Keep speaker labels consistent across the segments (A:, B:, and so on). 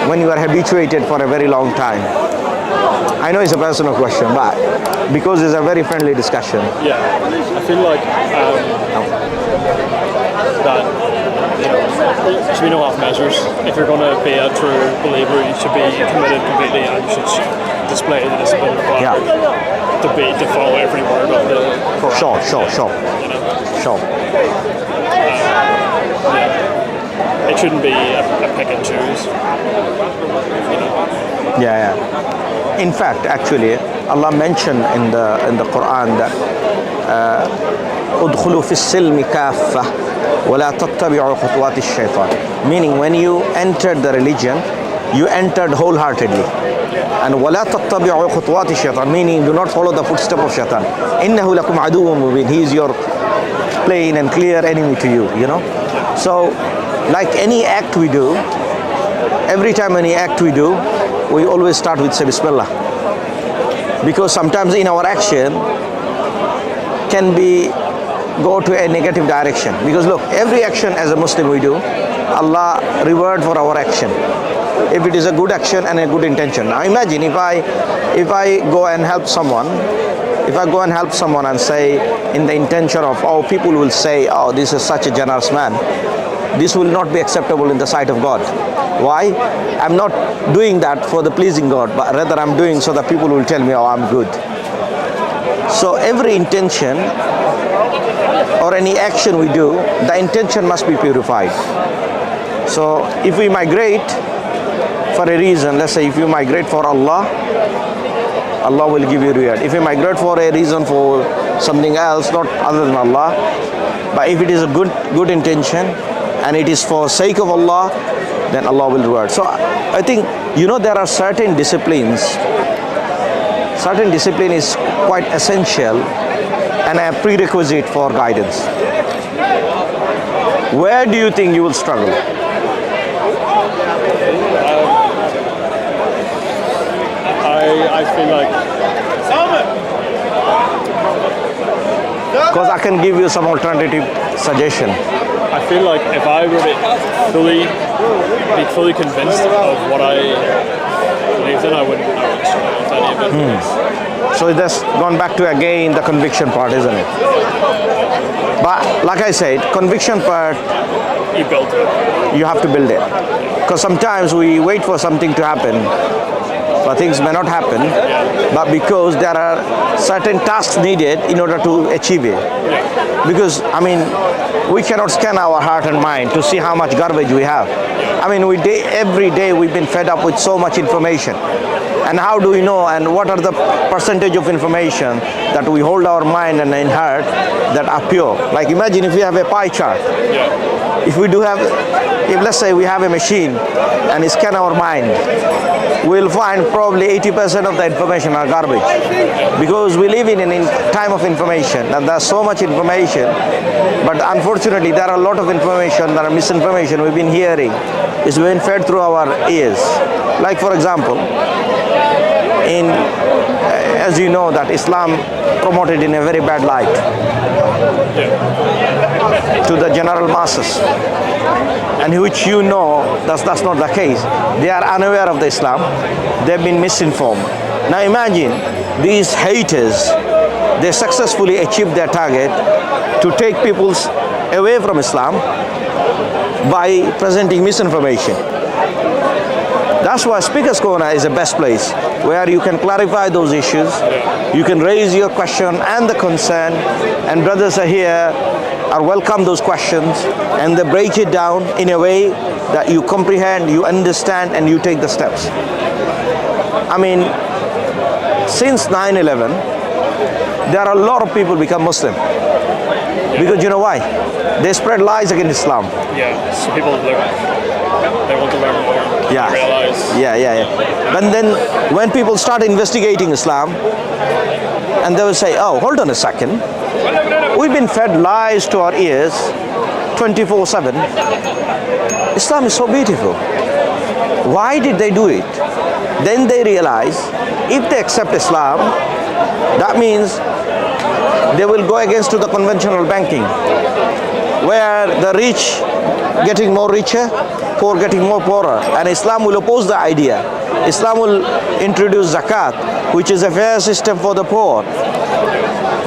A: when you are habituated for a very long time? I know it's a personal question, but because it's a very friendly discussion.
B: Yeah, I feel like that there should be no half measures. If you're going to be a true believer, you should be committed completely, and you should display the discipline required to follow every word of the Quran.
A: Sure. Sure.
B: It shouldn't be a pick and choose.
A: Yeah. In fact, actually, Allah mentioned in the Quran that "Udkhulu fi silmi kaffa, wa la tattabi'u khutuwati shaitan." Meaning, when you entered the religion, you entered wholeheartedly. And وَلَا تَتَّبِعُوا خُطُوَاتِ الشَّيْطَانِ, meaning do not follow the footsteps of shaitan. إِنَّهُ لَكُمْ عَدُوٌّ مُبِينٌ. He is your plain and clear enemy to you, So, like any act we do, every time any act we do, we always start with say Bismillah. Because sometimes in our action can go to a negative direction. Because look, every action as a Muslim we do, Allah reward for our action. If it is a good action and a good intention. Now imagine if I go and help someone, and say in the intention of, people will say, this is such a generous man, this will not be acceptable in the sight of God. Why? I'm not doing that for the pleasing God, but rather I'm doing so that people will tell me, I'm good. So every intention or any action we do, the intention must be purified. So if we migrate for a reason, let's say if you migrate for Allah, Allah will give you reward. If you migrate for a reason for something else, not other than Allah, but if it is a good intention and it is for sake of Allah, then Allah will reward. So I think, there are certain disciplines. Certain discipline is quite essential and a prerequisite for guidance. Where do you think you will struggle?
B: I feel like,
A: because I can give you some alternative suggestion.
B: I feel like if I were to be fully convinced of what I believe in, I wouldn't struggle with any of it.
A: So that's gone back to again the conviction part, isn't it? But like I said, conviction part,
B: You build it.
A: you have to build it. Because sometimes we wait for something to happen, but things may not happen, but because there are certain tasks needed in order to achieve it. Because, we cannot scan our heart and mind to see how much garbage we have. Every day we've been fed up with so much information. And how do we know, and what are the percentage of information that we hold our mind and in heart that are pure? Like imagine if we have a pie chart. If let's say we have a machine and scan our mind, we'll find probably 80% of the information are garbage. Because we live in a time of information, and there's so much information, but unfortunately there are a lot of information that are misinformation we've been hearing. It's been fed through our ears. Like for example, as you know that Islam promoted in a very bad light to the general masses, and which that's not the case. They are unaware of the Islam. They've been misinformed. Now imagine these haters, they successfully achieved their target to take people away from Islam by presenting misinformation. That's why Speaker's Corner is the best place, where you can clarify those issues, you can raise your question and the concern, and brothers are here, are welcome those questions, and they break it down in a way that you comprehend, you understand, and you take the steps. Since 9/11, there are a lot of people become Muslim. Because you know why? They spread lies against Islam.
B: So people they want to learn more. Realize.
A: But then when people start investigating Islam, and they will say, hold on a second, we've been fed lies to our ears 24/7. Islam is so beautiful. Why did they do it? Then they realize if they accept Islam, that means they will go against to the conventional banking, where the rich getting more richer poor getting more poorer. And Islam will oppose the idea. Islam will introduce zakat, which is a fair system for the poor.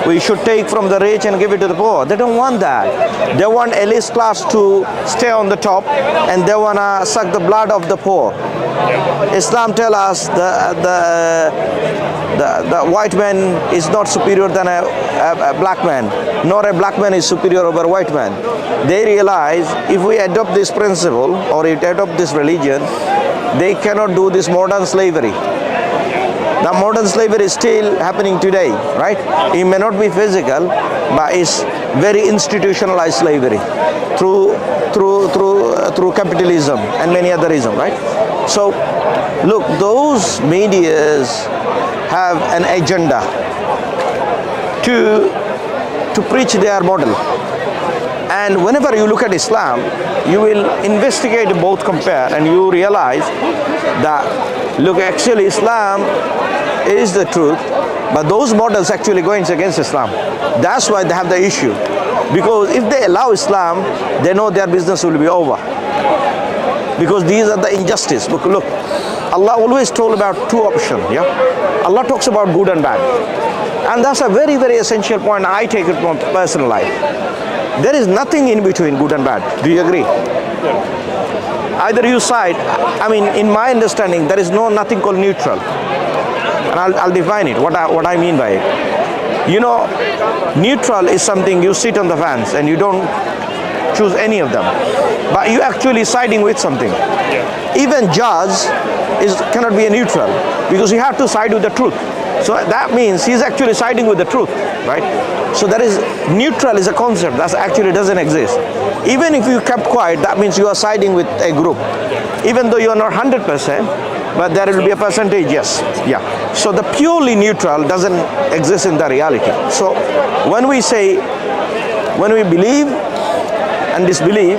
A: We should take from the rich and give it to the poor. They don't want that. They want elite class to stay on the top, and they want to suck the blood of the poor. Islam tells us the white man is not superior than a black man, nor a black man is superior over a white man. They realize if we adopt this principle or adopt this religion, they cannot do this modern slavery. The modern slavery is still happening today, right? It may not be physical, but it's very institutionalized slavery through capitalism and many other reasons, right? So, look, those medias have an agenda to preach their model. And whenever you look at Islam, you will investigate, both compare, and you realize that, look, actually Islam is the truth, but those models actually going against Islam. That's why they have the issue. Because if they allow Islam, they know their business will be over. Because these are the injustice. Look, Allah always told about two options, yeah? Allah talks about good and bad. And that's a very, very essential point. I take it from personal life. There is nothing in between good and bad. Do you agree? Yeah. Either you side, I mean, in my understanding, there is nothing called neutral. And I'll define it, what I mean by it. You know, neutral is something you sit on the fence and you don't choose any of them. But you actually siding with something. Yeah. Even judge cannot be a neutral because you have to side with the truth. So that means he's actually siding with the truth, right? So that is, neutral is a concept that actually doesn't exist. Even if you kept quiet, that means you are siding with a group. Even though you are not 100%, but there will be a percentage, yes. Yeah. So the purely neutral doesn't exist in the reality. So when we believe and disbelieve,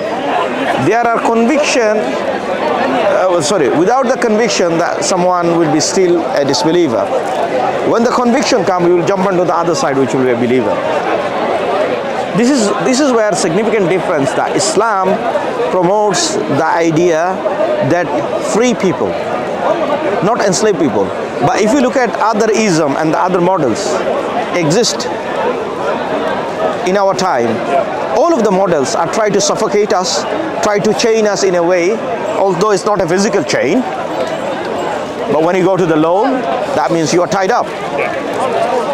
A: there are conviction, without the conviction that someone will be still a disbeliever. When the conviction comes, we will jump onto the other side, which will be a believer. This is where significant difference that Islam promotes the idea that free people, not enslaved people. But if you look at other ism and the other models exist in our time, all of the models are trying to suffocate us, try to chain us in a way, although it's not a physical chain. But when you go to the loan, that means you are tied up.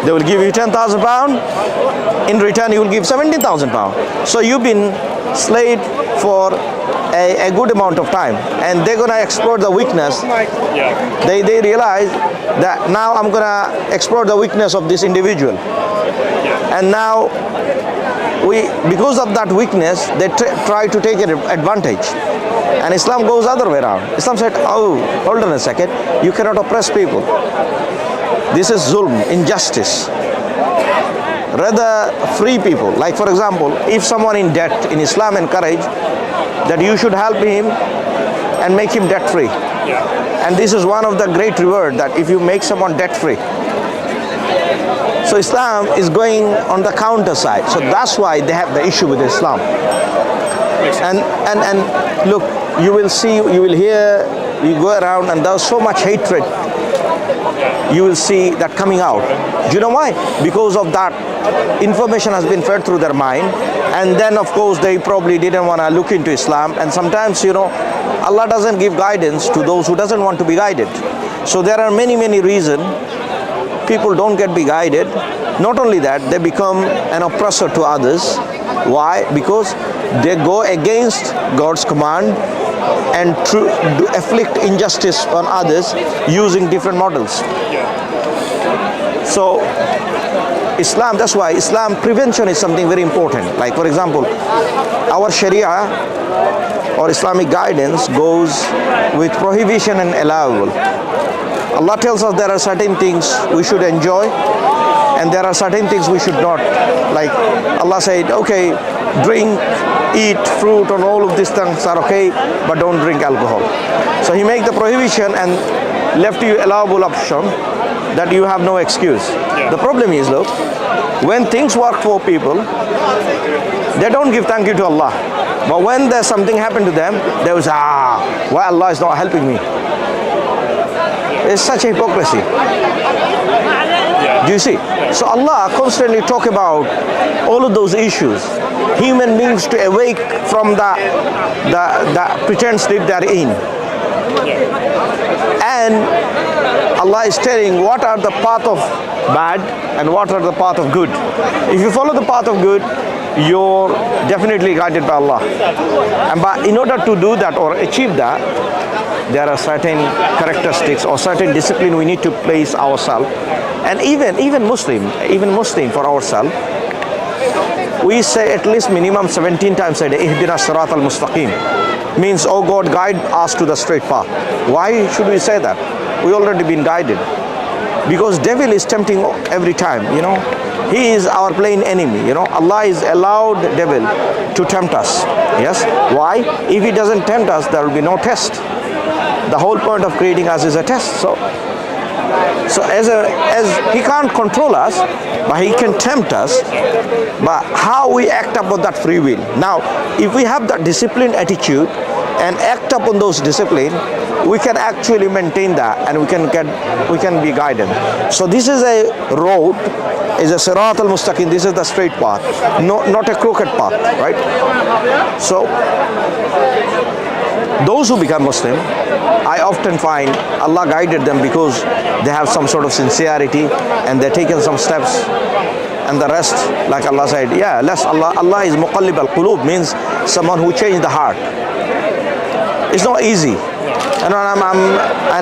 A: They will give you £10,000. In return, you will give £17,000. So you've been slaved for a good amount of time, and they're going to exploit the weakness. Yeah. They realize that now I'm going to exploit the weakness of this individual. Yeah. And now, because of that weakness, they try to take an advantage. And Islam goes other way around. Islam said, oh, hold on a second, you cannot oppress people. This is zulm, injustice. Rather, free people. Like, for example, if someone in debt, in Islam encourage that you should help him and make him debt-free. Yeah. And this is one of the great reward, that if you make someone debt-free. So Islam is going on the counter side. So that's why they have the issue with Islam. And look, you will see, you will hear, you go around, and there's so much hatred. You will see that coming out. Do you know why? Because of that information has been fed through their mind, and then of course they probably didn't want to look into Islam. And sometimes, you know, Allah doesn't give guidance to those who doesn't want to be guided. So there are many reasons people don't get be guided. Not only that, they become an oppressor to others. Why? Because they go against God's command and afflict injustice on others using different models. So Islam, that's why Islam prevention is something very important. Like, for example, our Sharia or Islamic guidance goes with prohibition and allowable. Allah tells us there are certain things we should enjoy and there are certain things we should not. Like Allah said, okay, drink, eat fruit, and all of these things are okay, but don't drink alcohol. So He made the prohibition and left you allowable option that you have no excuse. Yeah. The problem is, look, when things work for people, They don't give thank you to Allah. But when there's something happened to them, they will say, why Allah is not helping me? It's such hypocrisy. Do you see? So Allah constantly talk about all of those issues. Human beings to awake from the pretend sleep they're in. And Allah is telling what are the path of bad and what are the path of good. If you follow the path of good, you're definitely guided by Allah. And but in order to do that or achieve that, there are certain characteristics or certain discipline we need to place ourselves. And even Muslim for ourselves, we say at least minimum 17 times a day, Ihdina Sirat al-Mustaqim. Means, oh God, guide us to the straight path. Why should we say that? We already been guided. Because devil is tempting every time, He is our plain enemy, Allah is allowed devil to tempt us. Yes? Why? If he doesn't tempt us, there will be no test. The whole point of creating us is a test. So as he can't control us, but he can tempt us. But how we act upon that free will. Now, if we have that disciplined attitude and act upon those discipline, we can actually maintain that, and we can be guided. So this is a road, is a Sirat al-Mustaqim. This is the straight path, not a crooked path, right? So those who become Muslim, I often find Allah guided them because they have some sort of sincerity and they're taking some steps. And the rest, like Allah said, Allah is muqallib al-qulub, means someone who changed the heart. It's not easy. And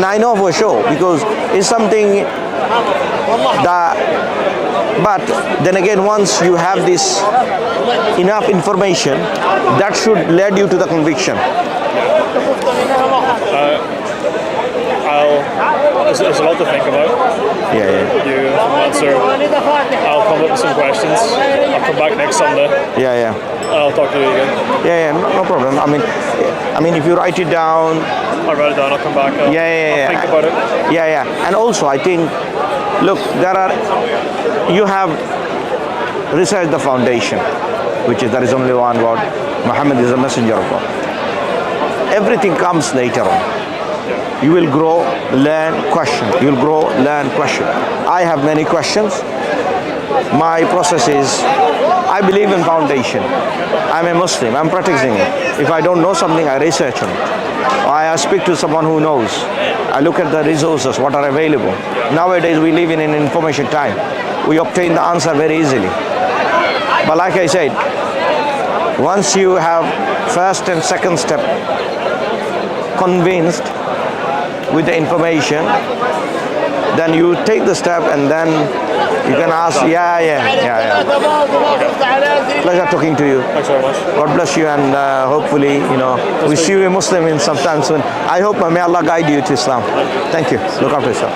A: I know for sure, because it's something that, but then again, once you have this enough information, that should lead you to the conviction.
B: There's a lot to think about. You answer. I'll come up with some questions. I'll come back next Sunday. And I'll talk to you again.
A: No problem. I mean, if you write it down.
B: I'll write it down. I'll come back. I'll think about it.
A: And also, I think, look, you have researched the foundation, which is there is only one word. Muhammad is a messenger of God. Everything comes later on. You will grow, learn, question. You will grow, learn, question. I have many questions. My process is, I believe in foundation. I'm a Muslim. I'm practicing it. If I don't know something, I research on it. Or I speak to someone who knows. I look at the resources, what are available. Nowadays, we live in an information time. We obtain the answer very easily. But like I said, once you have first and second step convinced with the information, then you take the step and then you can ask, Pleasure talking to you.
B: Thanks very much.
A: God bless you, and hopefully, we see you a Muslim in sometime soon. I hope may Allah guide you to Islam. Thank you. Look after yourself.